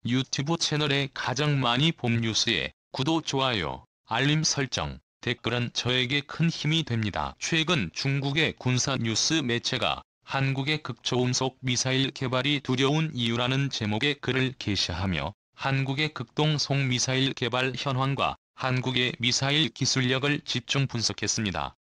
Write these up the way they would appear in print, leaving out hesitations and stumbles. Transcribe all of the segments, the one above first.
유튜브 채널에 가장 많이 본 뉴스에 구독, 좋아요, 알림 설정, 댓글은 저에게 큰 힘이 됩니다. 최근 중국의 군사 뉴스 매체가 한국의 극초음속 미사일 개발이 두려운 이유라는 제목의 글을 게시하며 한국의 극동속 미사일 개발 현황과 한국의 미사일 기술력을 집중 분석했습니다.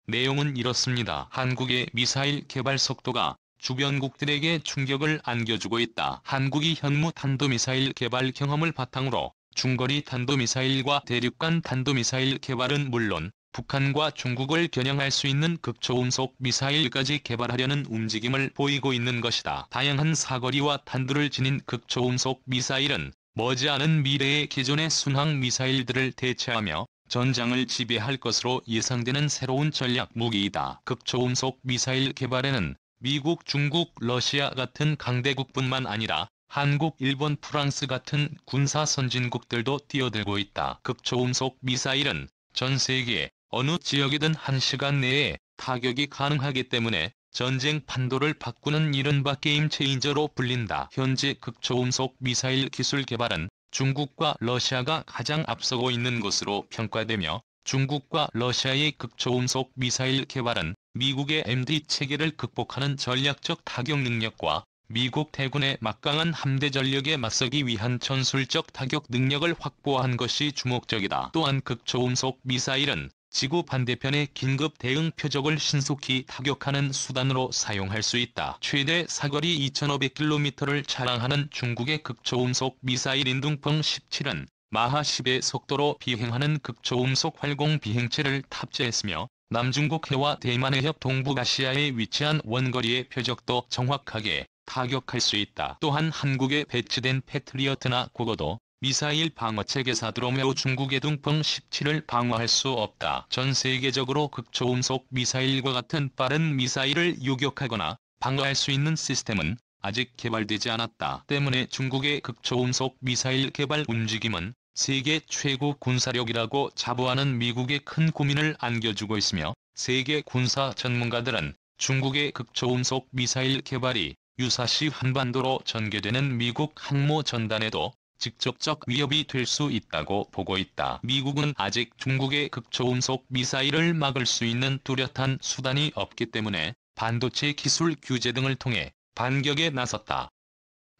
내용은 이렇습니다. 한국의 미사일 개발 속도가 주변국들에게 충격을 안겨주고 있다. 한국이 현무 탄도미사일 개발 경험을 바탕으로 중거리 탄도미사일과 대륙간 탄도미사일 개발은 물론 북한과 중국을 겨냥할 수 있는 극초음속 미사일까지 개발하려는 움직임을 보이고 있는 것이다. 다양한 사거리와 탄두를 지닌 극초음속 미사일은 머지않은 미래의 기존의 순항 미사일들을 대체하며 전장을 지배할 것으로 예상되는 새로운 전략 무기이다. 극초음속 미사일 개발에는 미국, 중국, 러시아 같은 강대국뿐만 아니라 한국, 일본, 프랑스 같은 군사 선진국들도 뛰어들고 있다. 극초음속 미사일은 전 세계 어느 지역이든 1시간 내에 타격이 가능하기 때문에 전쟁 판도를 바꾸는 이른바 게임 체인저로 불린다. 현재 극초음속 미사일 기술 개발은 중국과 러시아가 가장 앞서고 있는 것으로 평가되며 중국과 러시아의 극초음속 미사일 개발은 미국의 MD 체계를 극복하는 전략적 타격 능력과 미국 대군의 막강한 함대 전력에 맞서기 위한 전술적 타격 능력을 확보한 것이 주목적이다. 또한 극초음속 미사일은 지구 반대편의 긴급 대응 표적을 신속히 타격하는 수단으로 사용할 수 있다. 최대 사거리 2500km를 자랑하는 중국의 극초음속 미사일인 둥펑 17은 마하 10의 속도로 비행하는 극초음속 활공 비행체를 탑재했으며 남중국 해와 대만 해협 동북아시아에 위치한 원거리의 표적도 정확하게 타격할 수 있다. 또한 한국에 배치된 패트리어트나 고고도 미사일 방어체계사 드로메오 중국의 둥펑 17을 방어할 수 없다. 전 세계적으로 극초음속 미사일과 같은 빠른 미사일을 요격하거나 방어할 수 있는 시스템은 아직 개발되지 않았다. 때문에 중국의 극초음속 미사일 개발 움직임은 세계 최고 군사력이라고 자부하는 미국에 큰 고민을 안겨주고 있으며 세계 군사 전문가들은 중국의 극초음속 미사일 개발이 유사시 한반도로 전개되는 미국 항모 전단에도 직접적 위협이 될 수 있다고 보고 있다. 미국은 아직 중국의 극초음속 미사일을 막을 수 있는 뚜렷한 수단이 없기 때문에 반도체 기술 규제 등을 통해 반격에 나섰다.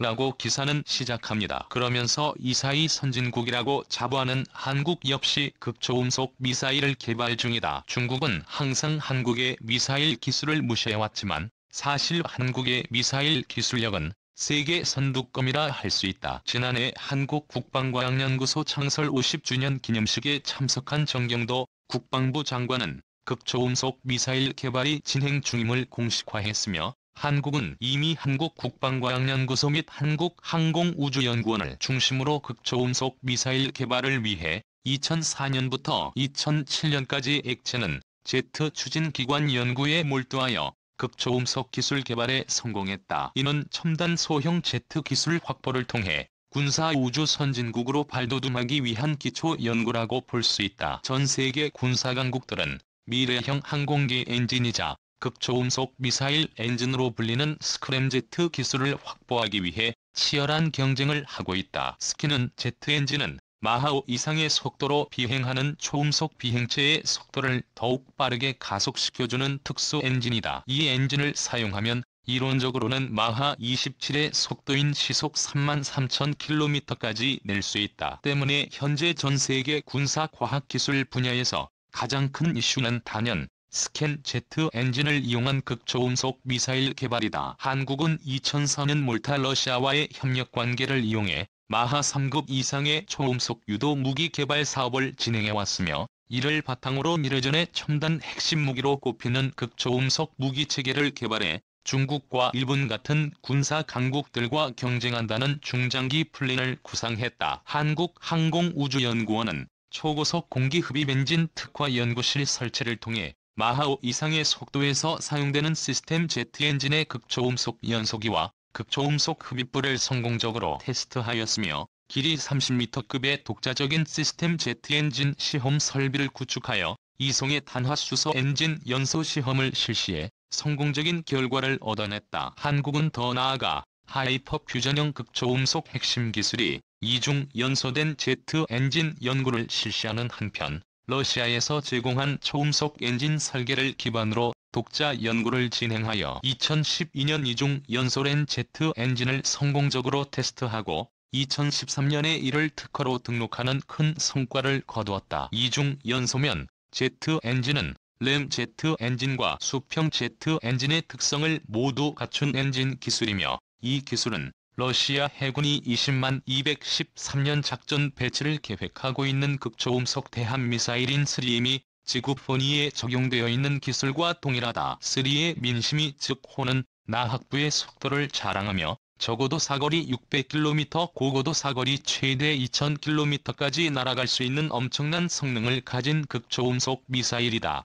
라고 기사는 시작합니다. 그러면서 이사이 선진국이라고 자부하는 한국 역시 극초음속 미사일을 개발 중이다. 중국은 항상 한국의 미사일 기술을 무시해왔지만 사실 한국의 미사일 기술력은 세계 선두급이라 할 수 있다. 지난해 한국 국방과학연구소 창설 50주년 기념식에 참석한 정경도 국방부 장관은 극초음속 미사일 개발이 진행 중임을 공식화했으며 한국은 이미 한국 국방과학연구소 및 한국항공우주연구원을 중심으로 극초음속 미사일 개발을 위해 2004년부터 2007년까지 액체는 제트 추진기관 연구에 몰두하여 극초음속 기술 개발에 성공했다. 이는 첨단 소형 제트 기술 확보를 통해 군사 우주 선진국으로 발돋움하기 위한 기초 연구라고 볼 수 있다. 전 세계 군사 강국들은 미래형 항공기 엔진이자 극초음속 미사일 엔진으로 불리는 스크램제트 기술을 확보하기 위해 치열한 경쟁을 하고 있다. 스키는 제트 엔진은 마하 5 이상의 속도로 비행하는 초음속 비행체의 속도를 더욱 빠르게 가속시켜주는 특수 엔진이다. 이 엔진을 사용하면 이론적으로는 마하 27의 속도인 시속 33,000km까지 낼 수 있다. 때문에 현재 전 세계 군사과학기술 분야에서 가장 큰 이슈는 단연 스캔 제트 엔진을 이용한 극초음속 미사일 개발이다. 한국은 2004년 몰타 러시아와의 협력관계를 이용해 마하 3급 이상의 초음속 유도 무기 개발 사업을 진행해왔으며 이를 바탕으로 미래전의 첨단 핵심 무기로 꼽히는 극초음속 무기체계를 개발해 중국과 일본 같은 군사 강국들과 경쟁한다는 중장기 플랜을 구상했다. 한국항공우주연구원은 초고속 공기흡입 엔진 특화 연구실 설치를 통해 마하 5 이상의 속도에서 사용되는 시스템 제트 엔진의 극초음속 연소기와 극초음속 흡입부를 성공적으로 테스트하였으며 길이 30m급의 독자적인 시스템 제트 엔진 시험 설비를 구축하여 이송의 탄화수소 엔진 연소 시험을 실시해 성공적인 결과를 얻어냈다. 한국은 더 나아가 하이퍼 퓨전형 극초음속 핵심 기술이 이중 연소된 제트 엔진 연구를 실시하는 한편, 러시아에서 제공한 초음속 엔진 설계를 기반으로 독자 연구를 진행하여 2012년 이중 연소된 제트 엔진을 성공적으로 테스트하고 2013년에 이를 특허로 등록하는 큰 성과를 거두었다. 이중 연소면 제트 엔진은 램 제트 엔진과 수평 제트 엔진의 특성을 모두 갖춘 엔진 기술이며, 이 기술은 러시아 해군이 20만 213년 작전 배치를 계획하고 있는 극초음속 대함미사일인 3M이 지구 포니에 적용되어 있는 기술과 동일하다. 3의 민심이 즉 호는 나학부의 속도를 자랑하며 적어도 사거리 600km, 고고도 사거리 최대 2000km까지 날아갈 수 있는 엄청난 성능을 가진 극초음속 미사일이다.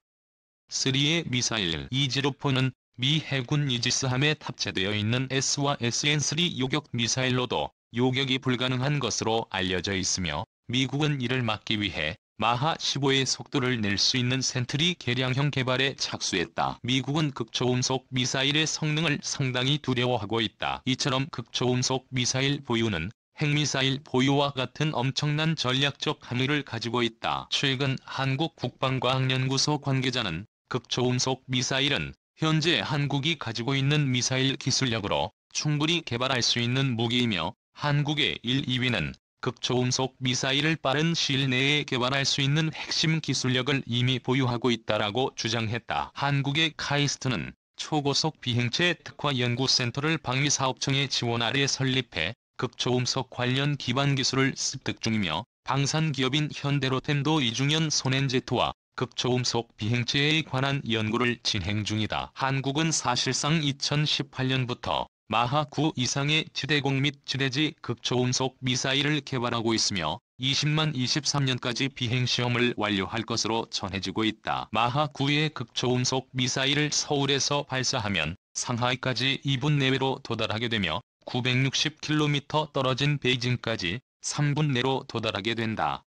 3의 미사일 이지로포는 미 해군 이지스함에 탑재되어 있는 S와 SN3 요격 미사일로도 요격이 불가능한 것으로 알려져 있으며, 미국은 이를 막기 위해 마하 15의 속도를 낼 수 있는 센트리 개량형 개발에 착수했다. 미국은 극초음속 미사일의 성능을 상당히 두려워하고 있다. 이처럼 극초음속 미사일 보유는 핵미사일 보유와 같은 엄청난 전략적 함의를 가지고 있다. 최근 한국국방과학연구소 관계자는 극초음속 미사일은 현재 한국이 가지고 있는 미사일 기술력으로 충분히 개발할 수 있는 무기이며, 한국의 1, 2위는 극초음속 미사일을 빠른 시일 내에 개발할 수 있는 핵심 기술력을 이미 보유하고 있다라고 주장했다. 한국의 카이스트는 초고속 비행체 특화연구센터를 방위사업청의 지원 아래 설립해 극초음속 관련 기반 기술을 습득 중이며, 방산기업인 현대로템도 이중연 손엔제트와 극초음속 비행체에 관한 연구를 진행 중이다. 한국은 사실상 2018년부터 마하 9 이상의 지대공 및 지대지 극초음속 미사일을 개발하고 있으며 20만 23년까지 비행시험을 완료할 것으로 전해지고 있다. 마하 9의 극초음속 미사일을 서울에서 발사하면 상하이까지 2분 내외로 도달하게 되며 960km 떨어진 베이징까지 3분 내로 도달하게 된다.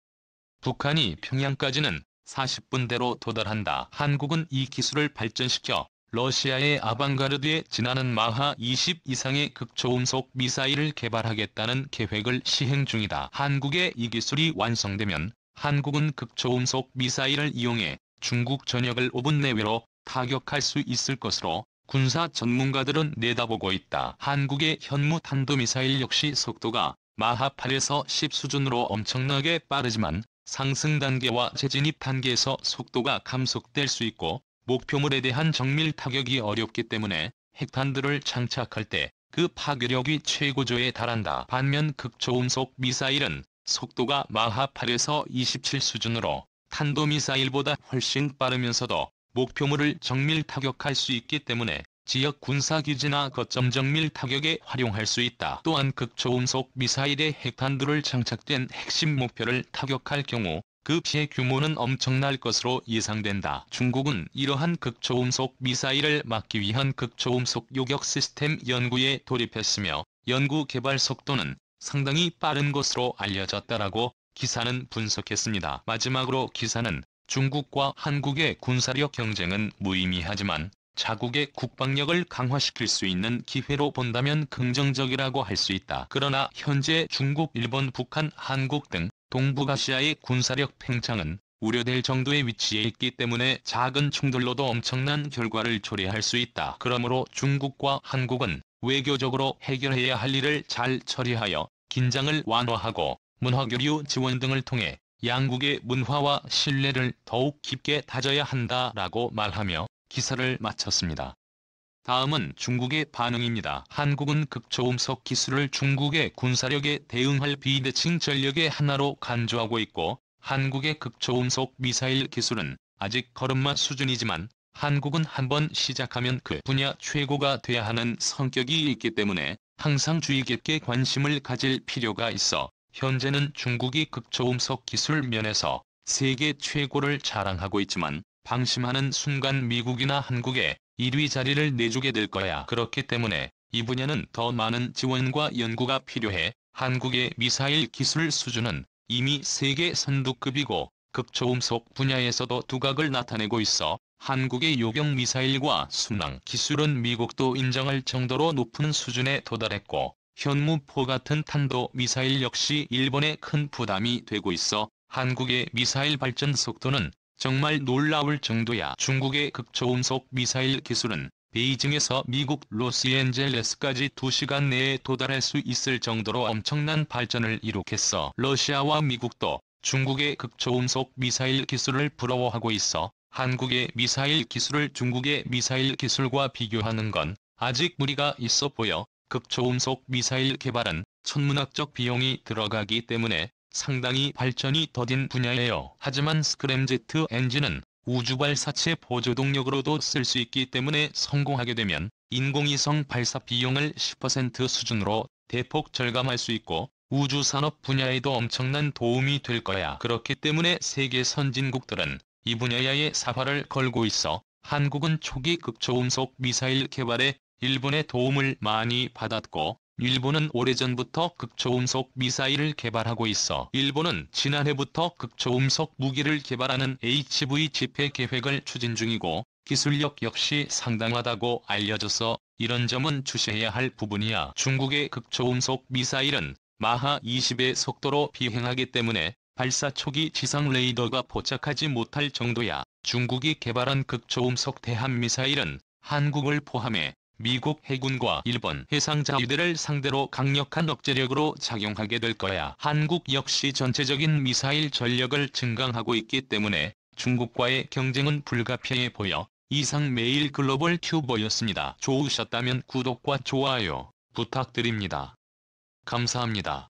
북한이 평양까지는 40분대로 도달한다. 한국은 이 기술을 발전시켜 러시아의 아방가르드에 지나는 마하 20 이상의 극초음속 미사일을 개발하겠다는 계획을 시행 중이다. 한국의 이 기술이 완성되면 한국은 극초음속 미사일을 이용해 중국 전역을 5분 내외로 타격할 수 있을 것으로 군사 전문가들은 내다보고 있다. 한국의 현무 탄도미사일 역시 속도가 마하 8에서 10 수준으로 엄청나게 빠르지만 상승 단계와 재진입 단계에서 속도가 감속될 수 있고 목표물에 대한 정밀 타격이 어렵기 때문에 핵탄두를 장착할 때 그 파괴력이 최고조에 달한다. 반면 극초음속 미사일은 속도가 마하 8에서 27 수준으로 탄도미사일보다 훨씬 빠르면서도 목표물을 정밀 타격할 수 있기 때문에 지역 군사기지나 거점 정밀 타격에 활용할 수 있다. 또한 극초음속 미사일에 핵탄두를 장착된 핵심 목표를 타격할 경우 그 피해 규모는 엄청날 것으로 예상된다. 중국은 이러한 극초음속 미사일을 막기 위한 극초음속 요격 시스템 연구에 돌입했으며 연구 개발 속도는 상당히 빠른 것으로 알려졌다라고 기사는 분석했습니다. 마지막으로 기사는 중국과 한국의 군사력 경쟁은 무의미하지만 자국의 국방력을 강화시킬 수 있는 기회로 본다면 긍정적이라고 할 수 있다. 그러나 현재 중국, 일본, 북한, 한국 등 동북아시아의 군사력 팽창은 우려될 정도의 위치에 있기 때문에 작은 충돌로도 엄청난 결과를 초래할 수 있다. 그러므로 중국과 한국은 외교적으로 해결해야 할 일을 잘 처리하여 긴장을 완화하고 문화교류 지원 등을 통해 양국의 문화와 신뢰를 더욱 깊게 다져야 한다라고 말하며 기사를 마쳤습니다. 다음은 중국의 반응입니다. 한국은 극초음속 기술을 중국의 군사력에 대응할 비대칭 전력의 하나로 간주하고 있고, 한국의 극초음속 미사일 기술은 아직 걸음마 수준이지만 한국은 한번 시작하면 그 분야 최고가 돼야 하는 성격이 있기 때문에 항상 주의 깊게 관심을 가질 필요가 있어 현재는 중국이 극초음속 기술 면에서 세계 최고를 자랑하고 있지만 방심하는 순간 미국이나 한국에 1위 자리를 내주게 될 거야. 그렇기 때문에 이 분야는 더 많은 지원과 연구가 필요해. 한국의 미사일 기술 수준은 이미 세계 선두급이고 극초음속 분야에서도 두각을 나타내고 있어 한국의 요격 미사일과 순항 기술은 미국도 인정할 정도로 높은 수준에 도달했고 현무포 같은 탄도 미사일 역시 일본에 큰 부담이 되고 있어 한국의 미사일 발전 속도는 정말 놀라울 정도야. 중국의 극초음속 미사일 기술은 베이징에서 미국 로스앤젤레스까지 2시간 내에 도달할 수 있을 정도로 엄청난 발전을 이룩했어. 러시아와 미국도 중국의 극초음속 미사일 기술을 부러워하고 있어 한국의 미사일 기술을 중국의 미사일 기술과 비교하는 건 아직 무리가 있어 보여. 극초음속 미사일 개발은 천문학적 비용이 들어가기 때문에 상당히 발전이 더딘 분야예요. 하지만 스크램제트 엔진은 우주발사체 보조동력으로도 쓸 수 있기 때문에 성공하게 되면 인공위성 발사 비용을 10% 수준으로 대폭 절감할 수 있고 우주산업 분야에도 엄청난 도움이 될 거야. 그렇기 때문에 세계 선진국들은 이 분야에 사활을 걸고 있어 한국은 초기 극초음속 미사일 개발에 일본의 도움을 많이 받았고 일본은 오래전부터 극초음속 미사일을 개발하고 있어 일본은 지난해부터 극초음속 무기를 개발하는 HV 집회 계획을 추진 중이고 기술력 역시 상당하다고 알려져서 이런 점은 주시해야 할 부분이야. 중국의 극초음속 미사일은 마하 20의 속도로 비행하기 때문에 발사 초기 지상 레이더가 포착하지 못할 정도야. 중국이 개발한 극초음속 대함미사일은 한국을 포함해 미국 해군과 일본 해상자위대를 상대로 강력한 억제력으로 작용하게 될 거야. 한국 역시 전체적인 미사일 전력을 증강하고 있기 때문에 중국과의 경쟁은 불가피해 보여. 이상 매일 글로벌 튜버였습니다. 좋으셨다면 구독과 좋아요 부탁드립니다. 감사합니다.